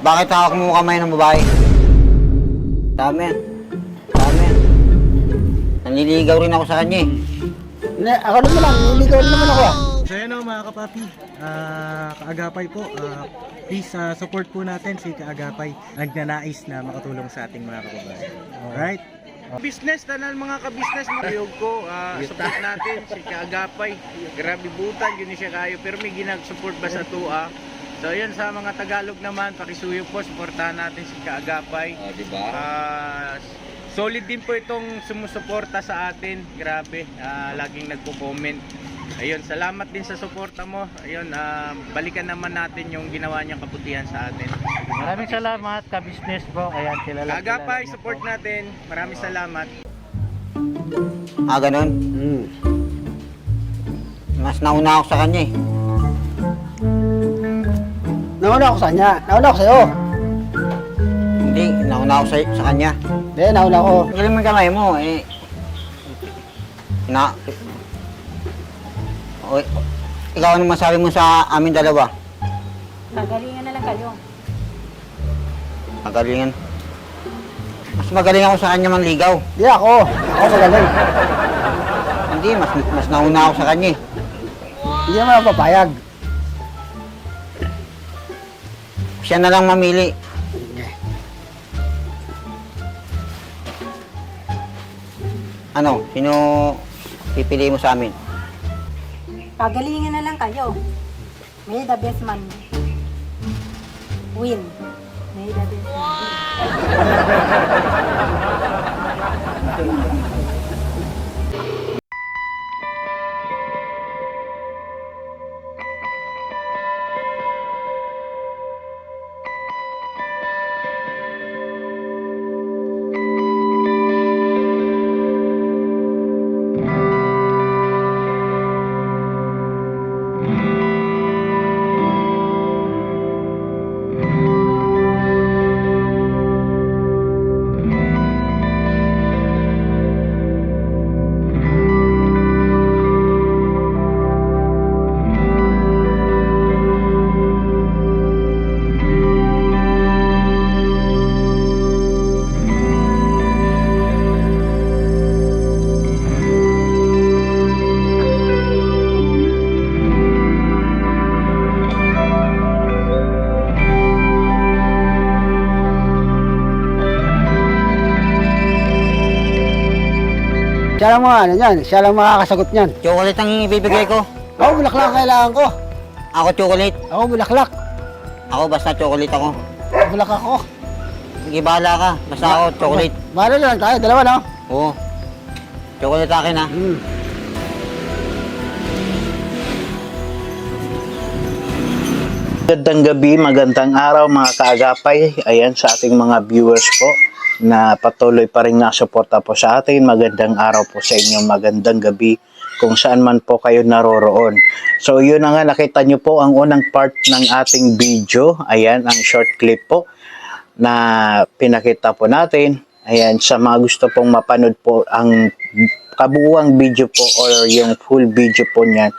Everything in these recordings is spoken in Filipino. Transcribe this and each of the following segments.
Bakit hawak mo kamay ng babae? Dami. Dami. Nanliligaw rin ako sa kanya eh. Ako naman lang, niligaw rin naman ako. So yan o mga kapapi, Kaagapay po, please support po natin si Kaagapay, nagnanais na makatulong sa ating mga kababayan. Alright? Business, tanan mga ka-business, mariyog ko, support natin si Kaagapay. Grabe butan, yun siya kayo, pero may ginag-support ba sa tua? So yun, sa mga Tagalog naman, pakisuyo po, supportahan natin si Kaagapay. Diba? Solid din po itong sumusuporta sa atin, grabe, laging nagpo-comment. Ayun, salamat din sa suporta mo. Ayun, balikan naman natin yung ginawa niyang kabutihan sa atin. Maraming salamat ka-business po, ayan kilala. Kaagapay, support natin. Maraming salamat. Ganun. Mas nauna ako sa kanya eh. Nauna ako sa kanya, nauna ako sa'yo. Hindi, nauna ako sa kanya. Hindi, nauna ako. Galing mo yung kamay mo eh. Ikaw ano masabi mo sa amin dalawa? Magalingan na lang kayo. Magalingan. Mas magaling ako sa kanya manligaw. Hindi ako magaling. Hindi, mas nauna ako sa kanya eh. Hindi naman ako papayag. Siya na lang mamili. Ano? Sino pipili mo sa amin? Pagalingan na lang kayo. May the best man win. May the best man win. Siya lang mga ano yan, siya lang makakasagot niyan. Chocolate ang ibibigay ko. Ako bulaklak ang kailangan ko. Ako chocolate. Ako bulaklak. Ako basta chocolate ako. Bulak ako. Sige, bahala ka. Basta ako chocolate. Bahala na lang tayo, dalawa no? Oo. Chocolate akin ha. Magandang gabi, magandang araw mga kaagapay. Ayan sa ating mga viewers po na patuloy pa rin nasuporta po sa atin. Magandang araw po sa inyo, magandang gabi kung saan man po kayo naroroon. So yun na nga, nakita nyo po ang unang part ng ating video. Ayan, ang short clip po na pinakita po natin. Ayan, sa mga gusto pong mapanood po ang kabuuang video po or yung full video po niyan,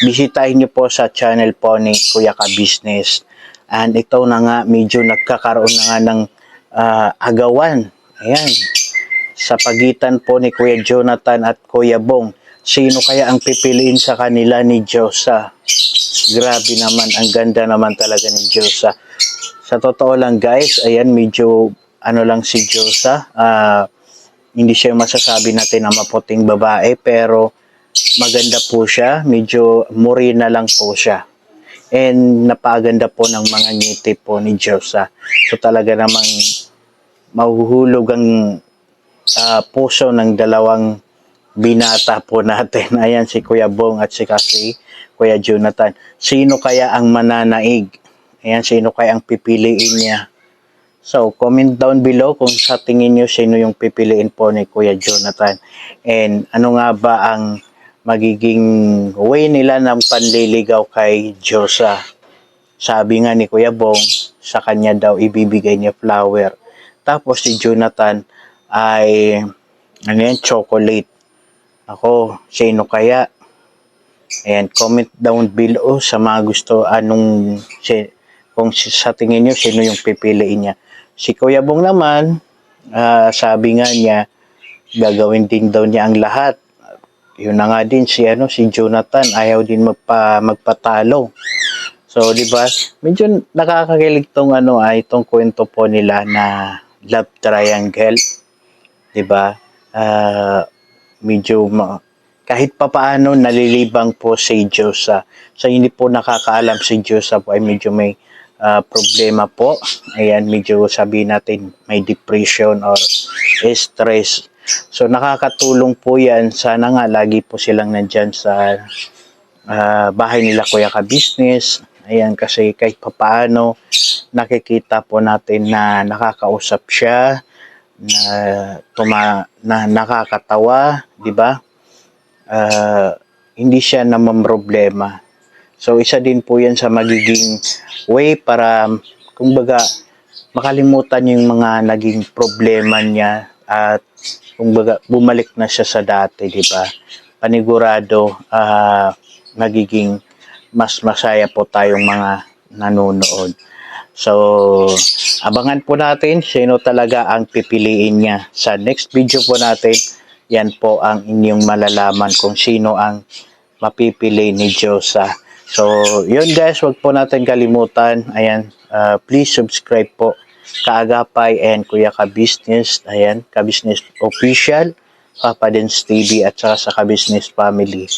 bisitahin nyo po sa channel po ni Kuya Ka Business. And ito na nga, medyo nagkakaroon na nga ng agawan. Ayan. Sa pagitan po ni Kuya Jonathan at Kuya Bong. Sino kaya ang pipiliin sa kanila ni Diyosa? Grabe naman. Ang ganda naman talaga ni Diyosa. Sa totoo lang guys, ayan medyo ano lang si Diyosa. Hindi siya masasabi natin na maputing babae pero maganda po siya. Medyo morena lang po siya. And napaganda po ng mga ngiti po ni Diyosa. So talaga namang mahuhulog ang puso ng dalawang binata po natin. Ayan si Kuya Bong at si Kuya Jonathan. Sino kaya ang mananaig? Ayan, sino kaya ang pipiliin niya? So, comment down below kung sa tingin niyo sino yung pipiliin po ni Kuya Jonathan. And ano nga ba ang magiging way nila ng panliligaw kay Diyosa? Sabi nga ni Kuya Bong, sa kanya daw ibibigay niya flower. Tapos si Jonathan ay ano yan, chocolate. Ako, sino kaya? Ayan, comment down below sa mga gusto anong si kung sa tingin nyo sino yung pipiliin niya. Si Kuya Bong naman, sabi nga niya, gagawin din daw niya ang lahat. Yun na nga din si Jonathan, ayaw din magpatalo. So, di ba? Medyo nakakakilig tong itong kwento po nila na love triangle. Di ba? Medyo kahit papaano nalilibang po si Diyosa. So, hindi po nakakaalam si Diyosa po ay medyo may problema po. Ayan, medyo sabihin natin may depression or stress. So, nakakatulong po yan. Sana nga lagi po silang nandyan sa bahay nila Kuya Ka-Business. Ayan, kasi kahit papaano nakikita po natin na nakakausap siya, na nakakatawa, di ba? Hindi siya namamroblema. So, isa din po yan sa magiging way para, kumbaga, makalimutan yung mga naging problema niya at, kumbaga, bumalik na siya sa dati, di ba? Panigurado, magiging mas masaya po tayong mga nanonood. So, abangan po natin sino talaga ang pipiliin niya. Sa next video po natin, yan po ang inyong malalaman kung sino ang mapipili ni Diyosa. So, yun guys, wag po natin kalimutan. Ayan, please subscribe po Kaagapay and Kuya Ka-Business. Ayan, Ka-Business Official, Papa Dens TV at saka sa Ka-Business Family.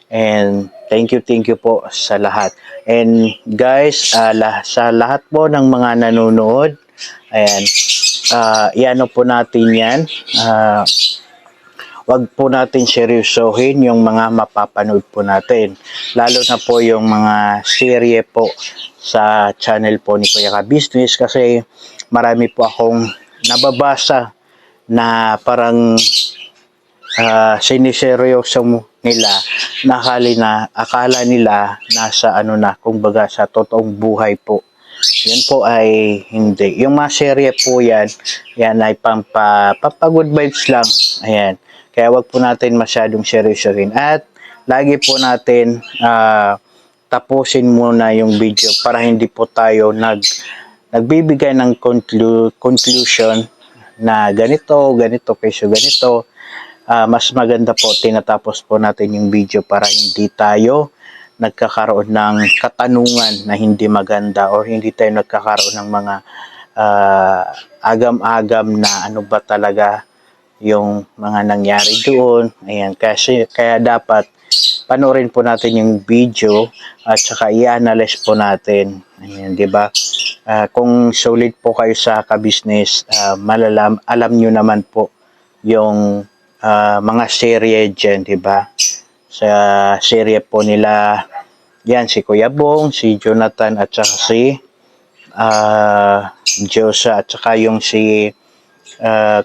And thank you po sa lahat. And guys, sa lahat po ng mga nanonood, ayan, iano po natin yan. Wag po natin seryosohin yung mga mapapanood po natin. Lalo na po yung mga serye po sa channel po ni Kuya Ka-Business kasi marami po akong nababasa na parang siniseryoso nila na akala nila nasa kumbaga sa totoong buhay po. Yan po ay hindi. Yung mga serye po yan ay good vibes lang. Ayan. Kaya wag po natin masyadong seryosohin. At lagi po natin tapusin muna yung video para hindi po tayo nagbibigay ng conclusion na ganito, kaysa ganito. Mas maganda po, tinatapos po natin yung video para hindi tayo nagkakaroon ng katanungan na hindi maganda or hindi tayo nagkakaroon ng mga agam-agam na ano ba talaga yung mga nangyari doon. Ayan, kaya dapat panoorin po natin yung video at saka i-analyze po natin. Ayan, di ba? Kung solid po kayo sa ka-business, alam nyo naman po yung mga serye dyan, di ba? Sa serye po nila, yan, si Kuya Bong, si Jonathan, at saka si Diyosa, at saka yung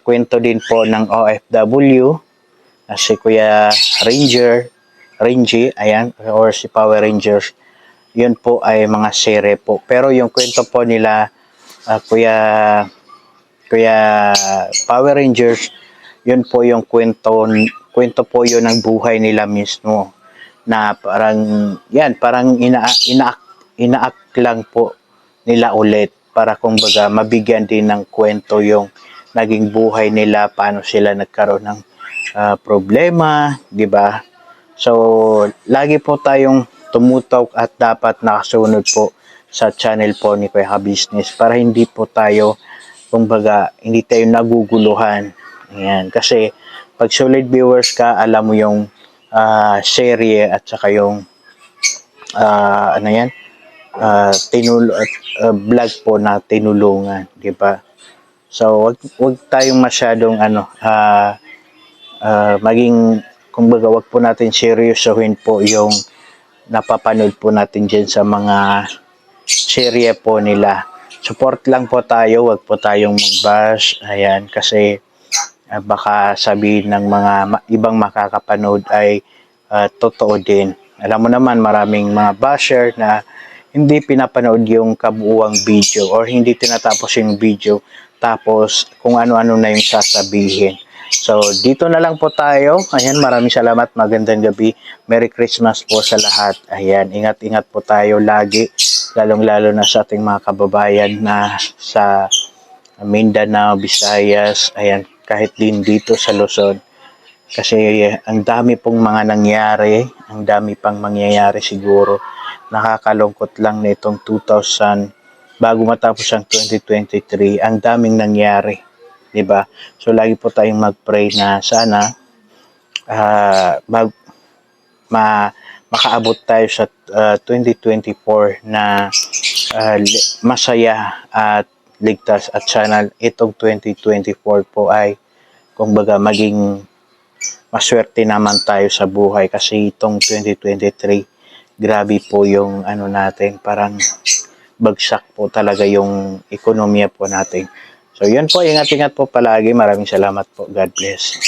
kwento din po ng OFW, si Kuya Renji, ayan, or si Power Rangers. Yun po ay mga serye po. Pero yung kwento po nila, Kuya Power Rangers, yun po yung kwento po yun ng buhay nila mismo na parang inaak lang po nila ulit para kumbaga mabigyan din ng kwento yung naging buhay nila, paano sila nagkaroon ng problema, di ba? So, lagi po tayong tumutok at dapat nakasunod po sa channel po ni Kuya Ka-Business para hindi po tayo, kumbaga, hindi tayo naguguluhan. Ayan, kasi pag solid viewers ka, alam mo yung serye at saka yung vlog po na tinulungan, di ba? So, wag tayong masyadong maging, kumbaga, wag po natin seryosohin po yung napapanood po natin dyan sa mga serye po nila. Support lang po tayo, wag po tayong mag-bash. Ayan, kasi baka sabihin ng mga ibang makakapanood ay totoo din. Alam mo naman, maraming mga basher na hindi pinapanood yung kabuuang video or hindi tinatapos yung video tapos kung ano-ano na yung sasabihin. So, dito na lang po tayo. Ayan, maraming salamat. Magandang gabi. Merry Christmas po sa lahat. Ayan, ingat-ingat po tayo lagi. Lalong-lalo na sa ating mga kababayan na sa Mindanao, Visayas. Ayan, kahit din dito sa Luzon. Kasi ang dami pong mga nangyari. Ang dami pang mangyayari siguro. Nakakalungkot lang nitong 2000 bago matapos ang 2023, ang daming nangyari, 'di ba? So lagi po tayong mag-pray na sana makaabot tayo sa 2024 na masaya at ligtas, at sana itong 2024 po ay kumbaga maging maswerte naman tayo sa buhay, kasi itong 2023 grabe po yung ano natin, parang bagsak po talaga yung ekonomiya po natin. So yun po, ingat-ingat po palagi. Maraming salamat po. God bless.